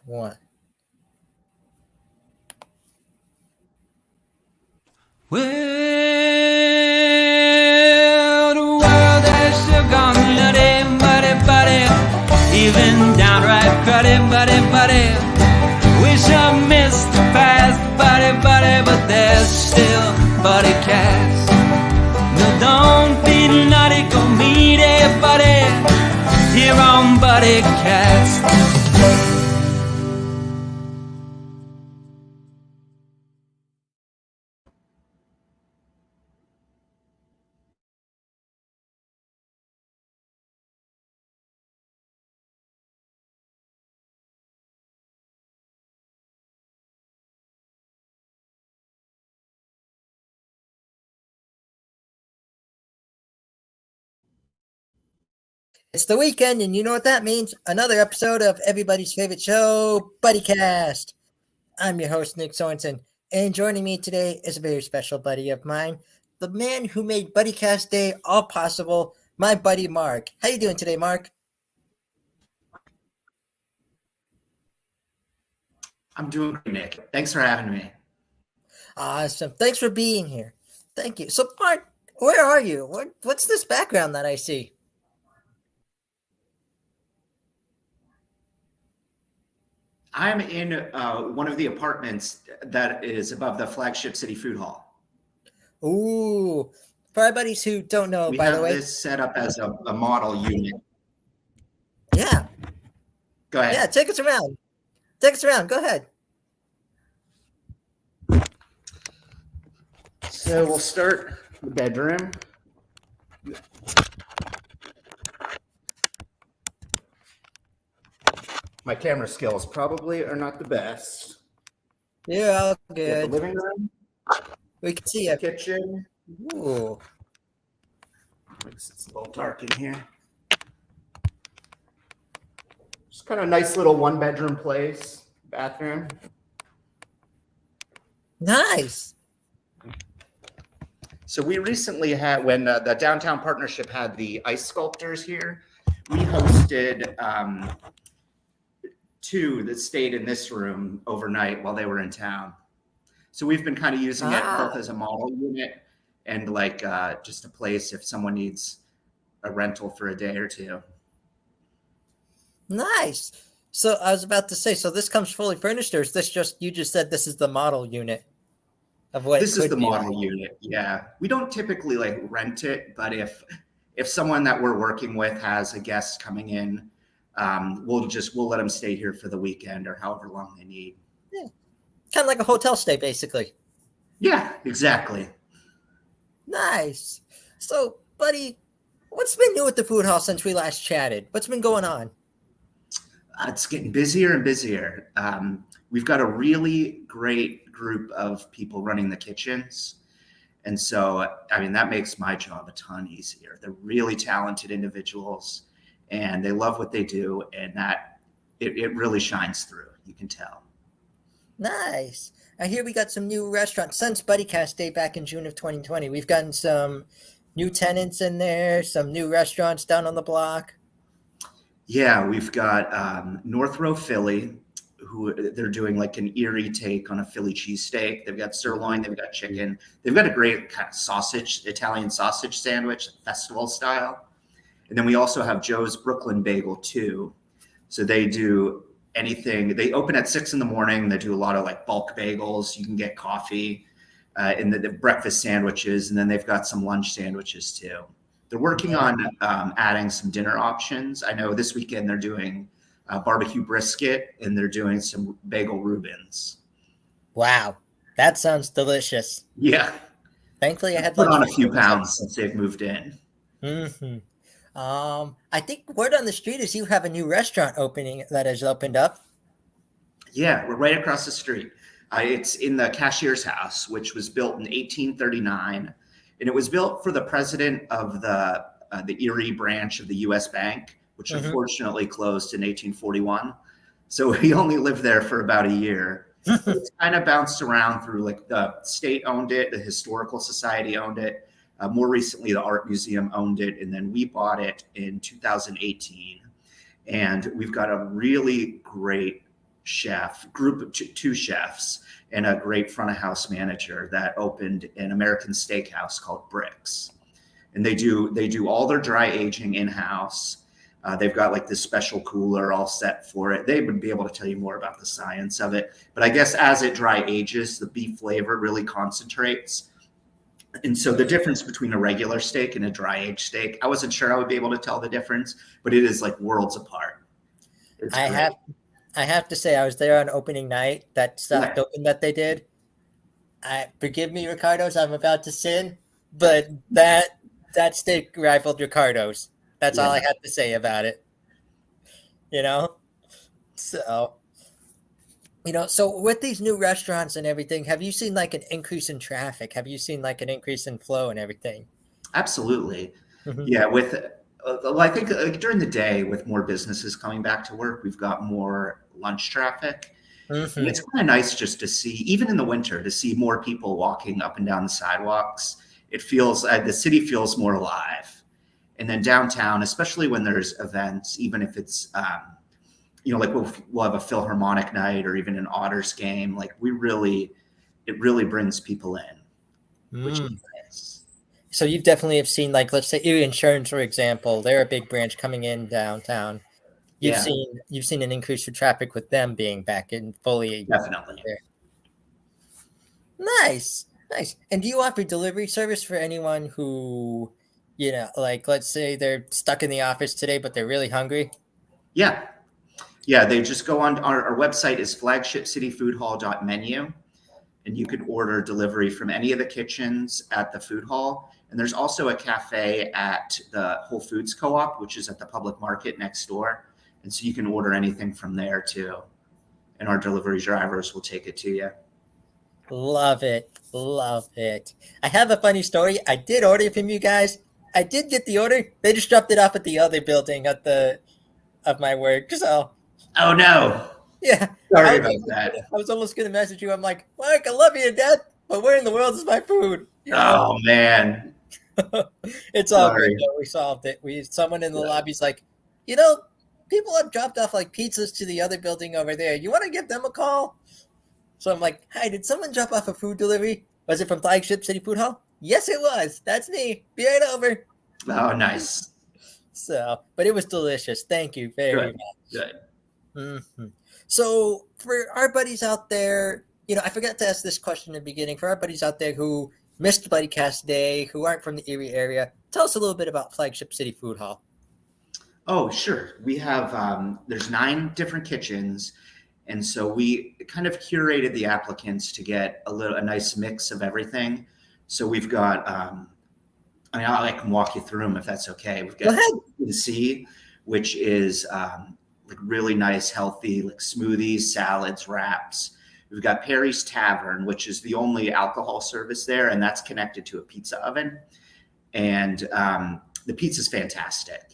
One. Well, the world has still gone nutty, buddy, even downright buddy. Wish I missed the past, buddy, but there's still Buddycast. No, don't be nutty, go meet everybody here on Buddycast. It's the weekend, and you know what that means. Another episode of everybody's favorite show, Buddycast. I'm your host, Nick Sorensen, and joining me today is a very special buddy of mine, the man who made Buddycast Day all possible, my buddy Mark. How you doing today, Mark? I'm doing great, Nick. Thanks for having me. Awesome. Thanks for being here. Thank you. So, Mark, where are you? What's this background that I see? I'm in one of the apartments that is above the Flagship City Food Hall. Ooh. For our buddies who don't know, We by have the way. this set up as a model unit. Yeah. Go ahead. Yeah, take us around. Take us around. Go ahead. So we'll start the bedroom. My camera skills probably are not the best. You're all We have good. the living room, We can see you. kitchen. Ooh. It's a little dark in here. Just kind of a nice little one-bedroom place, bathroom. Nice. So we recently had, when the Downtown Partnership had the ice sculptors here, we hosted two that stayed in this room overnight while they were in town. So we've been kind of using it both as a model unit and like just a place if someone needs a rental for a day or two. Nice. So I was about to say, so this comes fully furnished, or is this just, you just said this is the model unit of what This it is could the be model like? unit. Yeah. We don't typically like rent it, but if someone that we're working with has a guest coming in, we'll let them stay here for the weekend or however long they need. Yeah. Kind of like a hotel stay, basically. Yeah, exactly. Nice. So, buddy, what's been new at the food hall since we last chatted? What's been going on? It's getting busier and busier. We've got a really great group of people running the kitchens. And so, I mean, that makes my job a ton easier. They're really talented individuals and they love what they do. And that it really shines through. You can tell. Nice. I hear we got some new restaurants since Buddycast Day back in June of 2020. We've gotten some new tenants in there, some new restaurants down on the block. Yeah, we've got North Row Philly, who they're doing like an Erie take on a Philly cheesesteak. They've got sirloin, they've got chicken. They've got a great kind of sausage, Italian sausage sandwich, festival style. And then we also have Joe's Brooklyn Bagel too. So they do anything. They open at 6 a.m. They do a lot of like bulk bagels. You can get coffee and the breakfast sandwiches. And then they've got some lunch sandwiches too. They're working on adding some dinner options. I know this weekend they're doing barbecue brisket and they're doing some bagel Reubens. Wow. That sounds delicious. Yeah. Thankfully, I had Put lunch on a with few you. pounds since they've moved in. Mm-hmm. I think word on the street is you have a new restaurant opening that has opened up. Yeah, we're right across the street. It's in the Cashier's House, which was built in 1839. And it was built for the president of the Erie branch of the U.S. Bank, which unfortunately closed in 1841. So he only lived there for about a year. It's kind of bounced around through like the state owned it, the Historical Society owned it. More recently, the Art Museum owned it. And then we bought it in 2018. And we've got a really great group of two chefs and a great front of house manager that opened an American steakhouse called Bricks. And they do all their dry aging in-house. They've got like this special cooler all set for it. They would be able to tell you more about the science of it. But I guess as it dry ages, the beef flavor really concentrates. And so the difference between a regular steak and a dry aged steak, I wasn't sure I would be able to tell the difference, but it is like worlds apart. I have to say, I was there on opening night, that soft open that they did. Forgive me, Ricardo's, I'm about to sin, but that steak rivaled Ricardo's. That's all I have to say about it. So, so with these new restaurants and everything, have you seen like an increase in traffic? Have you seen like an increase in flow and everything? Absolutely. Mm-hmm. Yeah. I think during the day with more businesses coming back to work, we've got more lunch traffic. Mm-hmm. And it's kind of nice just to see, even in the winter, to see more people walking up and down the sidewalks. It feels, the city feels more alive. And then downtown, especially when there's events, even if it's, like we'll have a Philharmonic night or even an Otters game, like it really brings people in, which is nice. So you definitely have seen, like, let's say Erie Insurance, for example, they're a big branch coming in downtown. You've seen an increase for traffic with them being back in fully. Definitely. There. Nice. And do you offer delivery service for anyone who, like, let's say they're stuck in the office today, but they're really hungry? Yeah. They just go on our website is flagshipcityfoodhall.menu, and you could order delivery from any of the kitchens at the food hall. And there's also a cafe at the Whole Foods Co-op, which is at the public market next door. And so you can order anything from there too. And our delivery drivers will take it to you. Love it. I have a funny story. I did order from you guys. I did get the order. They just dropped it off at the other building of my work. So. Oh no. Yeah. Sorry about that. I was almost going to message you. I'm like, Mark, I love you to death, but where in the world is my food? Oh man. It's all good though. We solved it. Someone in the lobby's like, people have dropped off like pizzas to the other building over there. You want to give them a call? So I'm like, hi, did someone drop off a food delivery? Was it from Flagship City Food Hall? Yes, it was. That's me. Be right over. Oh, nice. So, but it was delicious. Thank you very much. Good. Mm-hmm. So for our buddies out there, I forgot to ask this question in the beginning. For our buddies out there who missed Buddycast Day, who aren't from the Erie area, tell us a little bit about Flagship City Food Hall. Oh, sure. We have, there's 9 different kitchens. And so we kind of curated the applicants to get a nice mix of everything. So we've got, I can walk you through them if that's okay. We've got C, which is like really nice, healthy, like smoothies, salads, wraps. We've got Perry's Tavern, which is the only alcohol service there, and that's connected to a pizza oven. And the pizza's fantastic.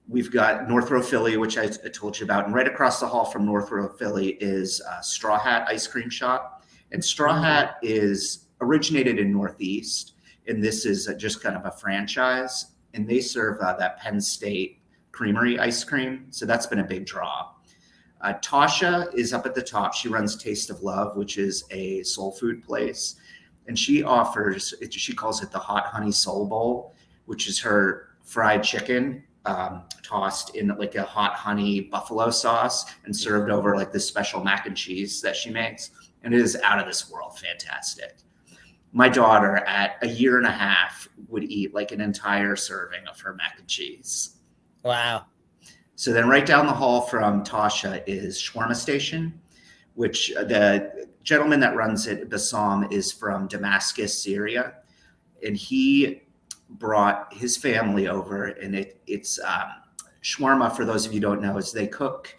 We've got North Row Philly, which I told you about. And right across the hall from North Row Philly is Straw Hat Ice Cream Shop. And Straw Hat is originated in Northeast. And this is just kind of a franchise. And they serve that Penn State Creamery ice cream. So that's been a big draw. Tasha is up at the top. She runs Taste of Love, which is a soul food place. And she calls it the Hot Honey Soul Bowl, which is her fried chicken tossed in like a hot honey buffalo sauce and served over like this special mac and cheese that she makes. And it is out of this world fantastic. My daughter at 1.5 years would eat like an entire serving of her mac and cheese. Wow. So then right down the hall from Tasha is Shawarma Station, which the gentleman that runs it, Bassam, is from Damascus, Syria. And he brought his family over, and it's shawarma, for those of you who don't know, is they cook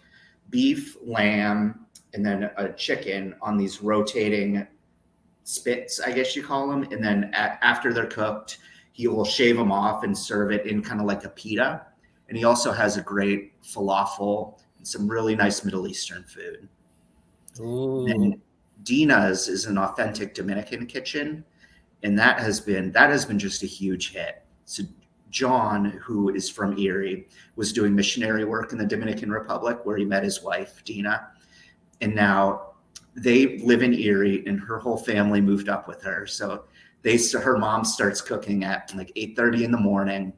beef, lamb, and then a chicken on these rotating spits, I guess you call them. And then after they're cooked, he will shave them off and serve it in kind of like a pita. And he also has a great falafel and some really nice Middle Eastern food. Ooh. And Dina's is an authentic Dominican kitchen. And that has been just a huge hit. So John, who is from Erie, was doing missionary work in the Dominican Republic where he met his wife, Dina. and now they live in Erie, and her whole family moved up with her. So her mom starts cooking at like 8:30 in the morning.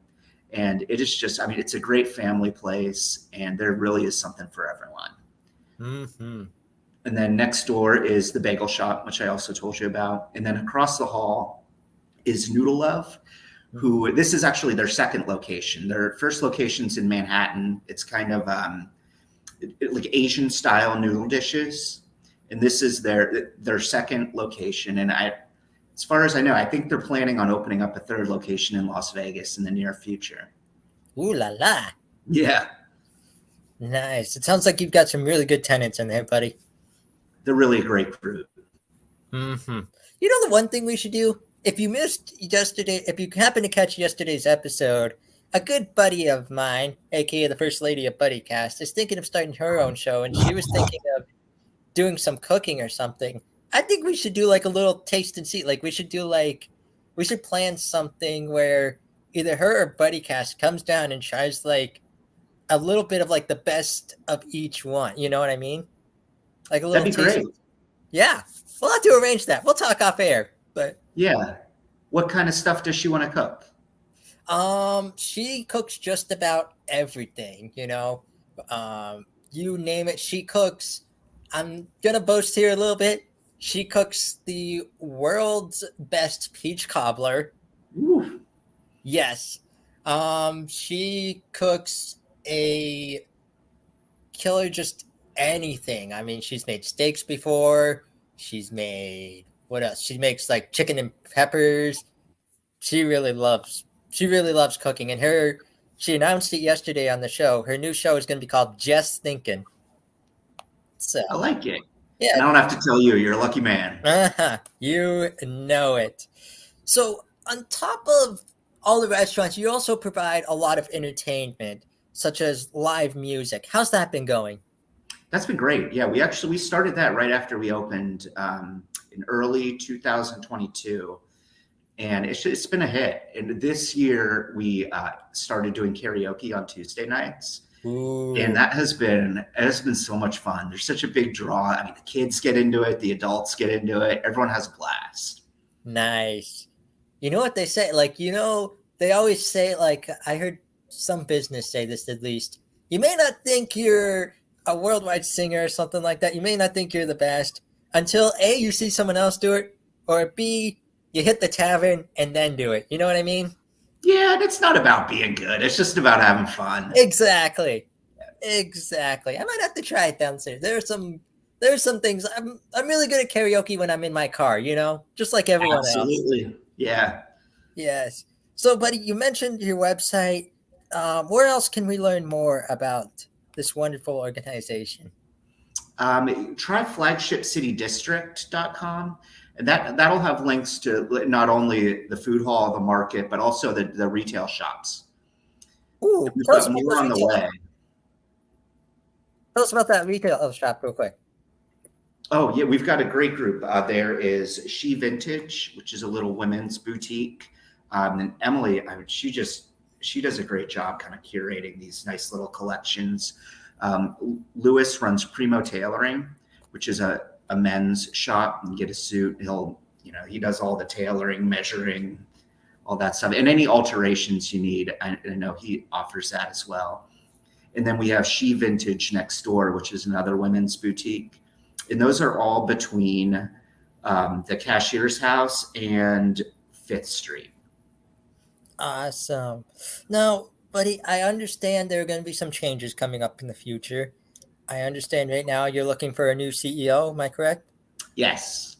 And it is just, I mean, it's a great family place, and there really is something for everyone. Mm-hmm. And then next door is the bagel shop, which I also told you about. And then across the hall is Noodle Love, who this is actually their second location. Their first location's in Manhattan. It's kind of like Asian style noodle dishes. And this is their second location. And as far as I know, I think they're planning on opening up a third location in Las Vegas in the near future. Ooh la la. Yeah. Nice. It sounds like you've got some really good tenants in there, buddy. They're really a great group. Mm-hmm. You know the one thing we should do? If you missed yesterday, if you happen to catch yesterday's episode, a good buddy of mine, aka the first lady of Buddycast, is thinking of starting her own show, and she was thinking of doing some cooking or something. I think we should do like a little taste and see. Like we should plan something where either her or Buddycast comes down and tries like a little bit of like the best of each one. You know what I mean? Like a little That'd be taste. great. Yeah, we'll have to arrange that. We'll talk off air. But yeah, what kind of stuff does she want to cook? She cooks just about everything. You know, you name it, she cooks. I'm gonna boast here a little bit. She cooks the world's best peach cobbler. Ooh. Yes. She cooks a killer just anything. I mean, she's made steaks before. She's made what else? She makes like chicken and peppers. She really loves cooking. And she announced it yesterday on the show. Her new show is going to be called Just Thinking. So I like it. Yeah. And I don't have to tell you, you're a lucky man. You know it. So on top of all the restaurants, you also provide a lot of entertainment, such as live music. How's that been going? That's been great. Yeah, we started that right after we opened in early 2022. And it's been a hit. And this year we started doing karaoke on Tuesday nights. Ooh. And it has been so much fun. There's such a big draw. I mean, the kids get into it, the adults get into it. Everyone has a blast. Nice. You know what they say? Like, you know, they always say, like, I heard some business say this at least. You may not think you're a worldwide singer or something like that. You may not think you're the best until A, you see someone else do it, or B, you hit the tavern and then do it. You know what I mean? Yeah, and it's not about being good. It's just about having fun. Exactly. I might have to try it downstairs. There's some things. I'm really good at karaoke when I'm in my car, you know, just like everyone else. Absolutely. Yeah. Yes. So, buddy, you mentioned your website. Where else can we learn more about this wonderful organization? Try flagshipcitydistrict.com. And that'll have links to not only the food hall, the market, but also the retail shops. Ooh, we've got more on the way. Tell us about that retail shop real quick. Oh, yeah, we've got a great group. There is She Vintage, which is a little women's boutique. And Emily, she does a great job kind of curating these nice little collections. Lewis runs Primo Tailoring, which is a men's shop. You get a suit. He does all the tailoring, measuring, all that stuff. And any alterations you need, I know he offers that as well. And then we have She Vintage next door, which is another women's boutique. And those are all between the Cashier's House and 5th Street. Awesome. Now, buddy, I understand there are going to be some changes coming up in the future. I understand right now you're looking for a new CEO. Am I correct? Yes.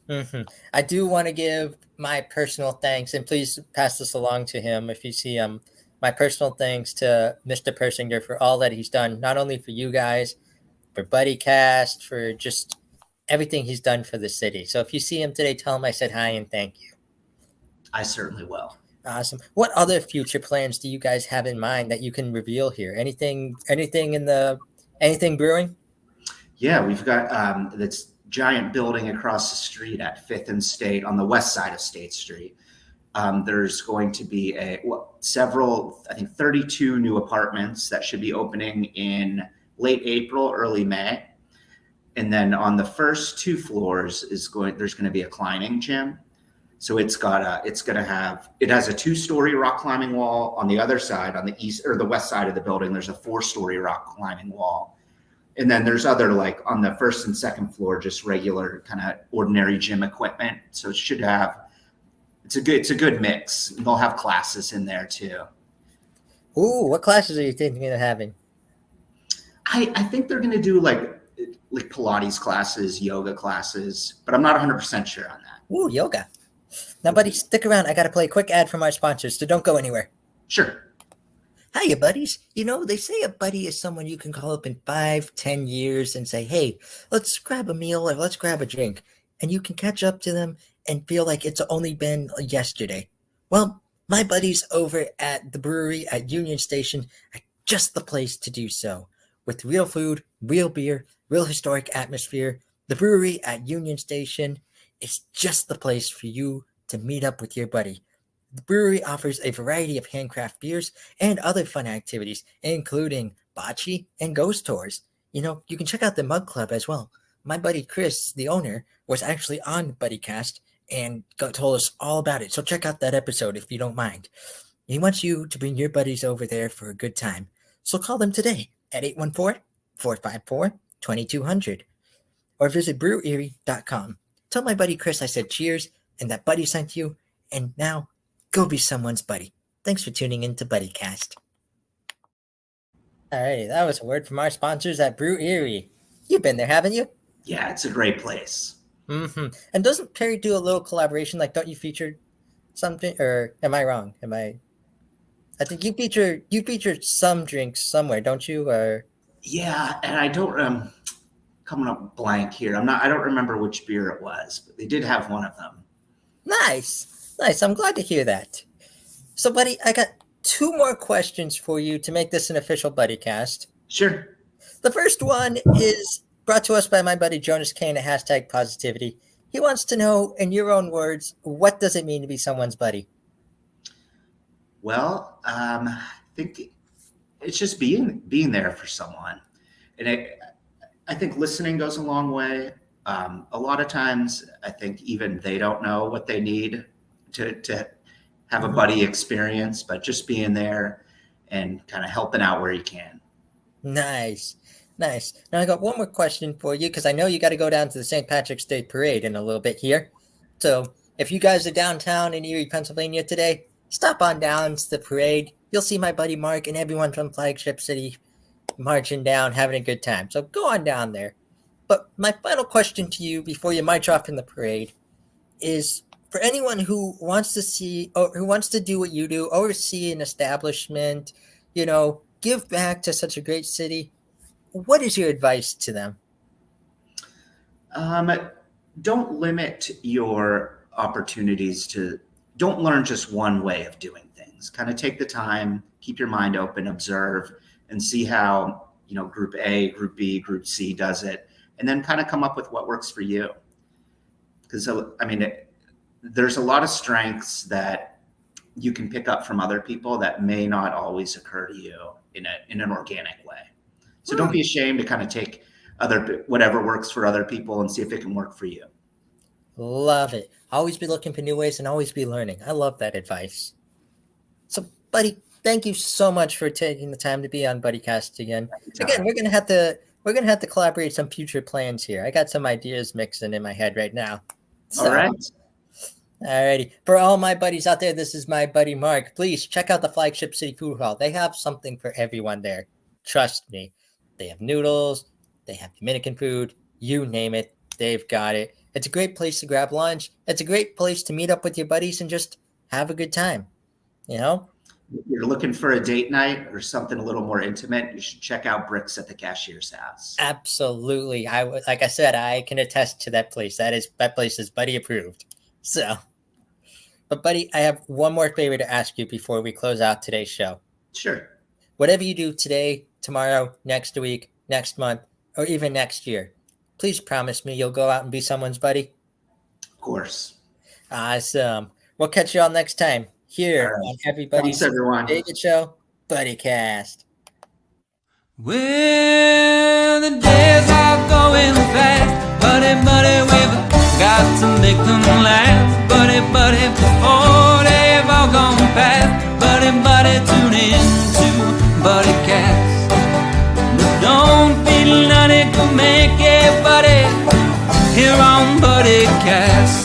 Mm-hmm. I do want to give my personal thanks, and please pass this along to him if you see him. My personal thanks to Mr. Persinger for all that he's done, not only for you guys, for Buddycast, for just everything he's done for the city. So if you see him today, tell him I said hi and thank you. I certainly will. Awesome. What other future plans do you guys have in mind that you can reveal here? Anything brewing? Yeah, we've got this giant building across the street at 5th and State on the west side of State Street. There's going to be several, I think 32 new apartments that should be opening in late April, early May. And then on the first 2 floors there's going to be a climbing gym. So it has a 2-story rock climbing wall. On the other side, on the east or the west side of the building, there's a 4-story rock climbing wall. And then there's other, like on the first and second floor, just regular kind of ordinary gym equipment. So it's a good mix. And they'll have classes in there too. Ooh, what classes are you thinking of having? I think they're going to do like Pilates classes, yoga classes, but I'm not 100% sure on that. Ooh, yoga. Now, buddy, stick around. I got to play a quick ad from our sponsors, so don't go anywhere. Sure. Hiya, buddies. You know, they say a buddy is someone you can call up in 5-10 years and say, hey, let's grab a meal or let's grab a drink. And you can catch up to them and feel like it's only been yesterday. Well, my buddies over at the brewery at Union Station are just the place to do so. With real food, real beer, real historic atmosphere, the brewery at Union Station is just the place for you to meet up with your buddy. The brewery offers a variety of handcraft beers and other fun activities, including bocce and ghost tours. You know, you can check out the Mug Club as well. My buddy Chris, the owner, was actually on Buddycast and told us all about it. So check out that episode if you don't mind. He wants you to bring your buddies over there for a good time. So call them today at 814-454-2200 or visit brewery.com. Tell my buddy Chris I said cheers and that Buddy sent you. And now, go be someone's buddy. Thanks for tuning in to Buddycast. All right, that was a word from our sponsors at Brew Erie. You've been there, haven't you? Yeah, it's a great place. Mm-hmm. And doesn't Perry do a little collaboration? Like, don't you feature something? Or am I wrong? I think you feature some drinks somewhere, don't you? Or yeah, and I don't coming up blank here. I don't remember which beer it was, but they did have one of them. Nice. I'm glad to hear that. So, buddy, I got 2 more questions for you to make this an official Buddycast. Sure. The first one is brought to us by my buddy Jonas Kane at #Positivity. He wants to know, in your own words, what does it mean to be someone's buddy? Well, I think it's just being there for someone. And I think listening goes a long way. A lot of times, I think even they don't know what they need to have a buddy experience, but just being there and kind of helping out where you can. Nice. Now I got one more question for you because I know you got to go down to the St. Patrick's Day Parade in a little bit here. So if you guys are downtown in Erie, Pennsylvania today, stop on down to the parade. You'll see my buddy Mark and everyone from Flagship City marching down, having a good time. So go on down there. But my final question to you before you march off in the parade is, for anyone who wants to see or who wants to do what you do, oversee an establishment, give back to such a great city, what is your advice to them? Don't limit your opportunities don't learn just one way of doing things. Kind of take the time, keep your mind open, observe, and see how, group A, group B, group C does it, and then kind of come up with what works for you. Because, there's a lot of strengths that you can pick up from other people that may not always occur to you in an organic way. So don't be ashamed to kind of take whatever works for other people and see if it can work for you. Love it. Always be looking for new ways and always be learning. I love that advice. So, buddy, thank you so much for taking the time to be on Buddycast again. Again, we're gonna have to collaborate some future plans here. I got some ideas mixing in my head right now. All right. Alrighty. For all my buddies out there, this is my buddy Mark. Please check out the Flagship City Food Hall. They have something for everyone there. Trust me. They have noodles. They have Dominican food. You name it. They've got it. It's a great place to grab lunch. It's a great place to meet up with your buddies and just have a good time. You're looking for a date night or something a little more intimate, you should check out Bricks at the Cashier's House. Absolutely. Like I said, I can attest to that place. That place is buddy approved. So, but buddy, I have one more favor to ask you before we close out today's show. Sure. Whatever you do today, tomorrow, next week, next month, or even next year, please promise me you'll go out and be someone's buddy. Of course. Awesome. We'll catch you all next time here on everybody's favorite show, Buddycast. Well, the days are going fast. make them laugh. Buddy, buddy, before they've all gone past. Buddy, buddy, tune in to Buddycast. Don't be nutty, go make it, buddy, here on Buddycast.